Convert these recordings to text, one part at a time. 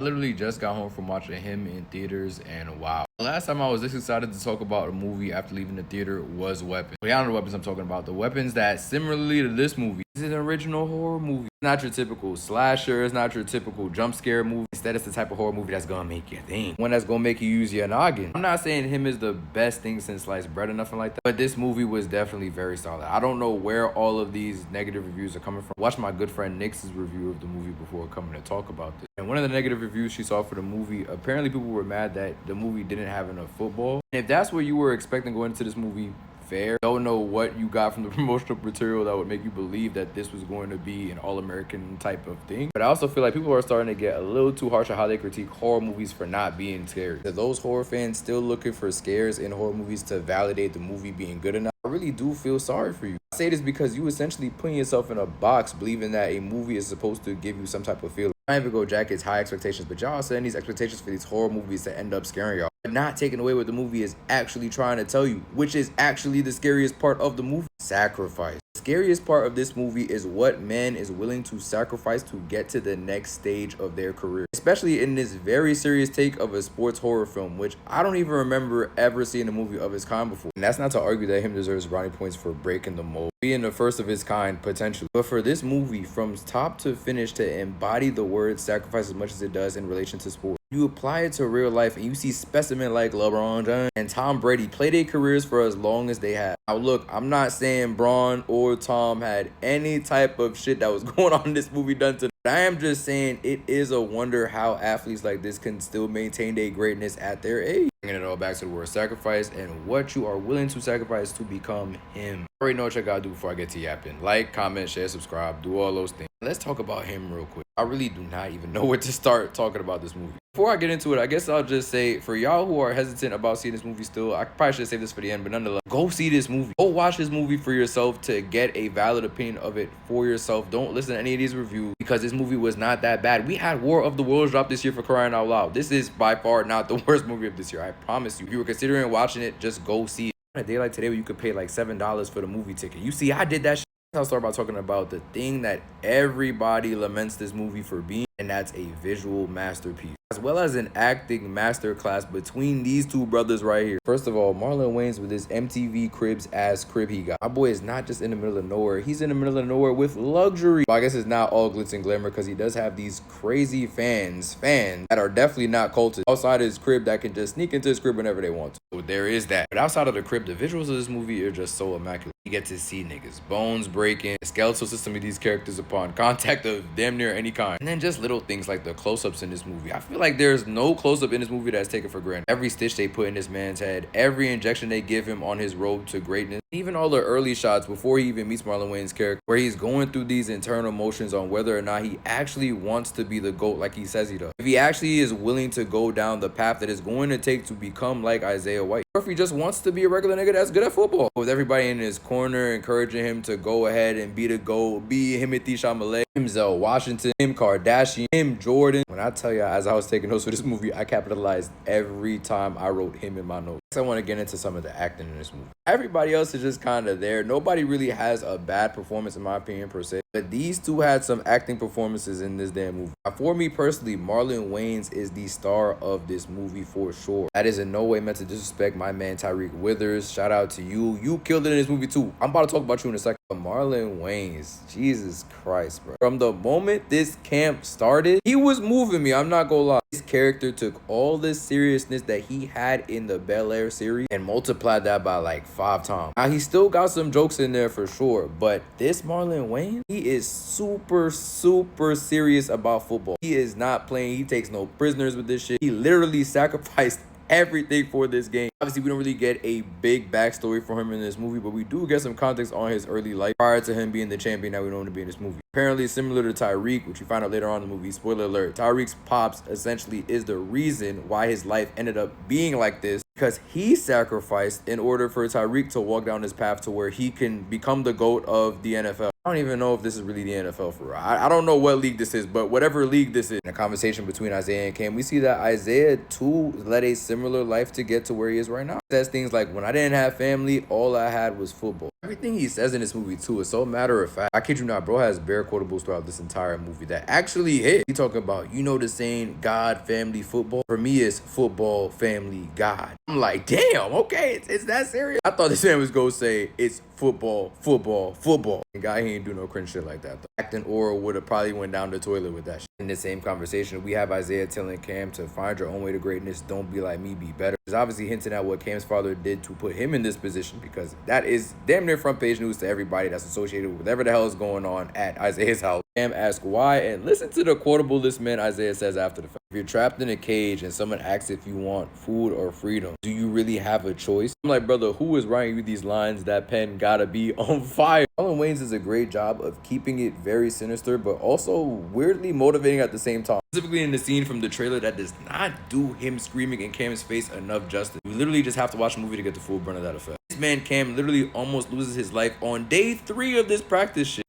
Literally just got home from watching him in theaters, and wow. The last time I was this excited to talk about a movie after leaving the theater was Weapons. But y'all know the weapons I'm talking about. The weapons that, similarly to this movie, is an original horror movie. It's not your typical slasher. It's not your typical jump scare movie. Instead, it's the type of horror movie that's gonna make you think. One that's gonna make you use your noggin. I'm not saying him is the best thing since sliced bread or nothing like that, but this movie was definitely very solid. I don't know where all of these negative reviews are coming from. Watch my good friend Nick's review of the movie before coming to talk about this. And one of the negative reviews she saw for the movie, apparently people were mad that the movie didn't have enough football. And if that's what you were expecting going into this movie, fair. Don't know what you got from the promotional material that would make you believe that this was going to be an all-American type of thing. But I also feel like people are starting to get a little too harsh on how they critique horror movies for not being scary. Are those horror fans still looking for scares in horror movies to validate the movie being good enough? I really do feel sorry for you. I say this because you essentially putting yourself in a box believing that a movie is supposed to give you some type of feeling. I even go Jacket's high expectations, but y'all setting these expectations for these horror movies to end up scaring y'all. But not taking away what the movie is actually trying to tell you, which is actually the scariest part of the movie. Sacrifice. The scariest part of this movie is what man is willing to sacrifice to get to the next stage of their career. Especially in this very serious take of a sports horror film, which I don't even remember ever seeing a movie of its kind before. And that's not to argue that him deserves brownie points for breaking the mold, being the first of its kind potentially. But for this movie, from top to finish, to embody the word sacrifice as much as it does in relation to sports, you apply it to real life and you see specimen like LeBron James and Tom Brady play their careers for as long as they have. Now look, I'm not saying Braun or Tom had any type of shit that was going on in this movie done to them. I am just saying it is a wonder how athletes like this can still maintain their greatness at their age. Bringing it all back to the word sacrifice and what you are willing to sacrifice to become him. I already know what you gotta do before I get to yapping. Like, comment, share, subscribe, do all those things. Let's talk about him real quick. I really do not even know where to start talking about this movie. Before I get into it, I guess I'll just say, for y'all who are hesitant about seeing this movie still, I probably should save this for the end, but nonetheless, go see this movie. Go watch this movie for yourself to get a valid opinion of it for yourself. Don't listen to any of these reviews because this movie was not that bad. We had War of the Worlds drop this year, for crying out loud. This is by far not the worst movie of this year, I promise you. If you were considering watching it, just go see it. On a day like today where you could pay like $7 for the movie ticket. You see, I did that shit. I'll start by talking about the thing that everybody laments this movie for being, and that's a visual masterpiece, as well as an acting masterclass between these two brothers right here. First of all, Marlon Wayans with his MTV Cribs ass crib he got. My boy is not just in the middle of nowhere, he's in the middle of nowhere with luxury. Well, I guess it's not all glitz and glamour because he does have these crazy fans that are definitely not cultists outside his crib that can just sneak into his crib whenever they want to. So there is that. But outside of the crib, the visuals of this movie are just so immaculate. You get to see niggas bones breaking, the skeletal system of these characters upon contact of damn near any kind, and then just little things like the close-ups in this movie. I feel like there's no close-up in this movie that's taken for granted. Every stitch they put in this man's head, every injection they give him on his road to greatness, even all the early shots before he even meets Marlon Wayans' character, where he's going through these internal motions on whether or not he actually wants to be the GOAT like he says he does. If he actually is willing to go down the path that it's going to take to become like Isaiah White, or if he just wants to be a regular nigga that's good at football. With everybody in his corner encouraging him to go ahead and be the GOAT, be Timothy Chalamet, him Zell Washington, him Kardashian, him Jordan. When I tell you, as I was taking notes for this movie, I capitalized every time I wrote him in my notes. I want to get into some of the acting in this movie. Everybody else is just kind of there. Nobody really has a bad performance in my opinion per se, but these two had some acting performances in this damn movie. Now, for me personally, Marlon Wayans is the star of this movie for sure. That is in no way meant to disrespect my man Tyreek Withers. Shout out to you. You killed it in this movie too. I'm about to talk about you in a second. But Marlon Wayans, Jesus Christ, bro. From the moment this camp started, he was moving me. I'm not gonna lie. This character took all the seriousness that he had in the Bel Air series and multiplied that by like 5 times. Now, he still got some jokes in there for sure, but this Marlon Wayans, he is super serious about football. He is not playing. He takes no prisoners with this shit. He literally sacrificed everything for this game. Obviously, we don't really get a big backstory for him in this movie, but we do get some context on his early life prior to him being the champion that we know him to be in this movie. Apparently, similar to Tyreek, which we find out later on in the movie, spoiler alert, Tyreek's pops essentially is the reason why his life ended up being like this, because he sacrificed in order for Tyreek to walk down his path to where he can become the GOAT of the NFL. I don't even know if this is really the NFL for real. I don't know what league this is, but whatever league this is, in a conversation between Isaiah and Cam, we see that Isaiah too led a similar life to get to where he is right now. He says things like, when I didn't have family, all I had was football. Everything he says in this movie too is so matter of fact. I kid you not, bro has bare quotables throughout this entire movie that actually hit. He talking about, you know, the saying, God, family, football. For me, it's football, family, God. I'm like, damn, okay, it's that serious. I thought this man was gonna say it's football, football, football. And guy, he ain't do no cringe shit like that though. Acting Aura would have probably went down the toilet with that shit. In the same conversation, we have Isaiah telling Cam to find your own way to greatness. Don't be like me, be better. He's obviously hinting at what Cam's father did to put him in this position, because that is damn near front page news to everybody that's associated with whatever the hell is going on at Isaiah's house. Cam asks why, and listen to the quotable this man Isaiah says after the fact. If you're trapped in a cage and someone asks if you want food or freedom, do you really have a choice? I'm like, brother, who is writing you these lines? That pen gotta be on fire. Marlon Wayans does a great job of keeping it very sinister, but also weirdly motivating at the same time. Specifically in the scene from the trailer that does not do him screaming in Cam's face enough justice. You literally just have to watch the movie to get the full brunt of that effect. This man Cam literally almost loses his life on day 3 of this practice shit.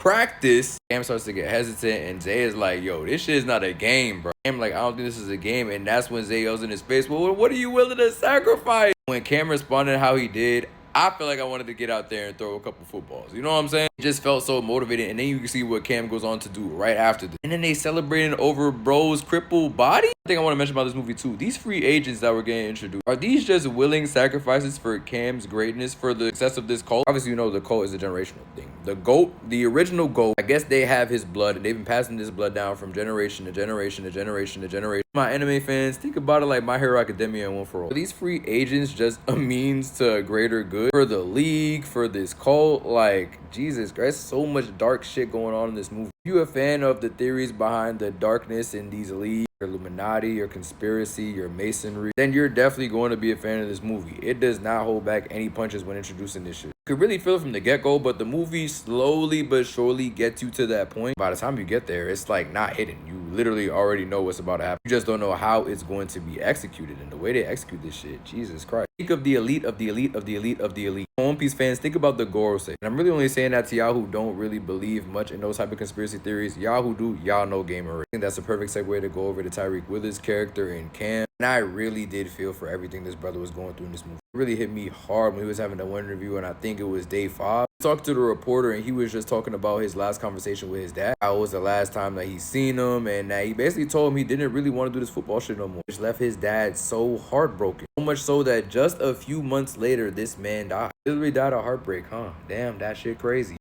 Cam starts to get hesitant, and Zay is like, yo, this shit is not a game, bro. Cam like, I don't think this is a game, and that's when Zay yells in his face, well, what are you willing to sacrifice? When Cam responded how he did, I feel like I wanted to get out there and throw a couple footballs. You know what I'm saying? It just felt so motivated. And then you can see what Cam goes on to do right after this. And then they celebrating over bro's crippled body. I think I want to mention about this movie too. These free agents that were getting introduced, are these just willing sacrifices for Cam's greatness, for the success of this cult? Obviously, you know the cult is a generational thing. The GOAT, the original GOAT, I guess they have his blood, and they've been passing this blood down from generation to generation to generation to generation. My anime fans, think about it like My Hero Academia and One for All. Are these free agents just a means to a greater good for the league, for this cult? Like, Jesus Christ, so much dark shit going on in this movie. If you're a fan of the theories behind the darkness in these leagues, your Illuminati, your conspiracy, your masonry, then you're definitely going to be a fan of this movie. It does not hold back any punches when introducing this shit. You could really feel it from the get-go, but the movie slowly but surely gets you to that point. By the time you get there, it's like not hidden. You literally already know what's about to happen. You just don't know how it's going to be executed, and the way they execute this shit, Jesus Christ. Think of the elite of the elite of the elite of the elite. One Piece fans, think about the Gorosei. And I'm really only saying that to y'all who don't really believe much in those type of conspiracy theories. Y'all who do, y'all know game already. I think that's a perfect segue to go over to Tyreek Withers' character in Cam. And I really did feel for everything this brother was going through in this movie. It really hit me hard when he was having that one interview, and I think it was day 5. I talked to the reporter, and he was just talking about his last conversation with his dad. How it was the last time that he seen him, and that he basically told him he didn't really want to do this football shit no more, which left his dad so heartbroken. So much so that just a few months later, this man died. He literally died of heartbreak, huh? Damn, that shit crazy.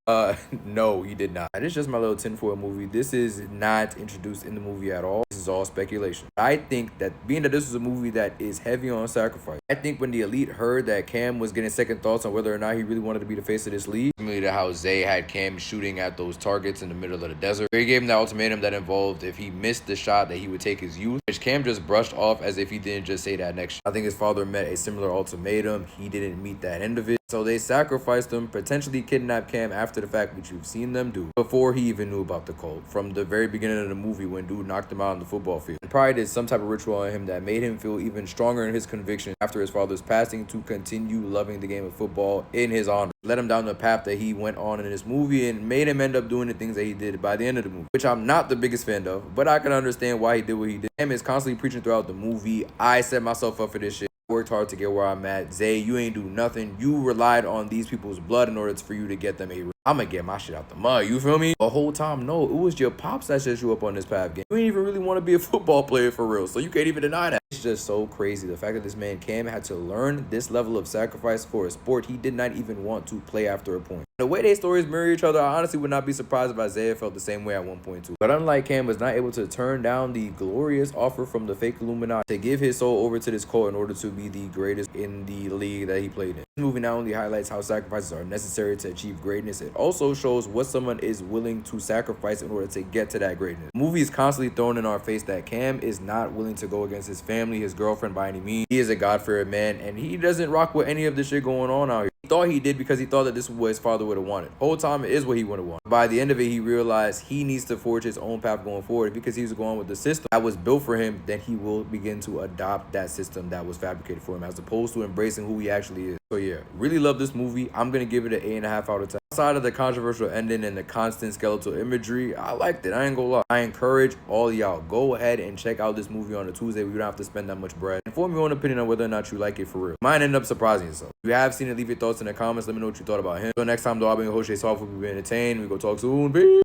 No, he did not. It's just my little tinfoil movie. This is not introduced in the movie at all. This is all speculation. I think that being that this was a movie that is heavy on sacrifice, I think when the elite heard that Cam was getting second thoughts on whether or not he really wanted to be the face of this league, similar to how Zay had Cam shooting at those targets in the middle of the desert, he gave him that ultimatum that involved if he missed the shot that he would take his youth, which Cam just brushed off as if he didn't just say that next shot. I think his father met a similar ultimatum. He didn't meet that end of it. So they sacrificed him, potentially kidnapped Cam after the fact, which you've seen them do, before he even knew about the cult. From the very beginning of the movie when dude knocked him out on the football field. And probably did some type of ritual on him that made him feel even stronger in his conviction after his father's passing to continue loving the game of football in his honor. Led him down the path that he went on in this movie and made him end up doing the things that he did by the end of the movie, which I'm not the biggest fan of, but I can understand why he did what he did. Cam is constantly preaching throughout the movie, I set myself up for this shit. Worked hard to get where I'm at. Zay, you ain't do nothing. You relied on these people's blood in order for you to get them a ring. I'm gonna get my shit out the mud. You feel me? The whole time, no, it was your pops that set you up on this path game. You ain't even really want to be a football player for real, so you can't even deny that. It's just so crazy. The fact that this man Cam had to learn this level of sacrifice for a sport he did not even want to play after a point. The way their stories mirror each other, I honestly would not be surprised if Isaiah felt the same way at one point too. But unlike Cam, was not able to turn down the glorious offer from the fake Illuminati to give his soul over to this cult in order to be the greatest in the league that he played in. This movie not only highlights how sacrifices are necessary to achieve greatness, it also shows what someone is willing to sacrifice in order to get to that greatness. The movie is constantly throwing in our face that Cam is not willing to go against his family, his girlfriend by any means. He is a God-fearing man, and he doesn't rock with any of this shit going on out here. He thought he did because he thought that this was what his father would have wanted. Whole time it is what he would have wanted. By the end of it, he realized he needs to forge his own path going forward, because he was going with the system that was built for him. Then he will begin to adopt that system that was fabricated for him, as opposed to embracing who he actually is. So yeah, really love this movie. I'm gonna give it an 8.5 out of 10. Outside of the controversial ending and the constant skeletal imagery, I liked it. I ain't gonna lie. I encourage all y'all, go ahead and check out this movie on a Tuesday. We don't have to spend that much bread. And form your own opinion on whether or not you like it for real. Mine ended up surprising yourself. If you have seen it, leave your thoughts in the comments. Let me know what you thought about him. Until next time, though, I've been your host, Jay Soft. We'll be entertained. We go talk soon. Peace.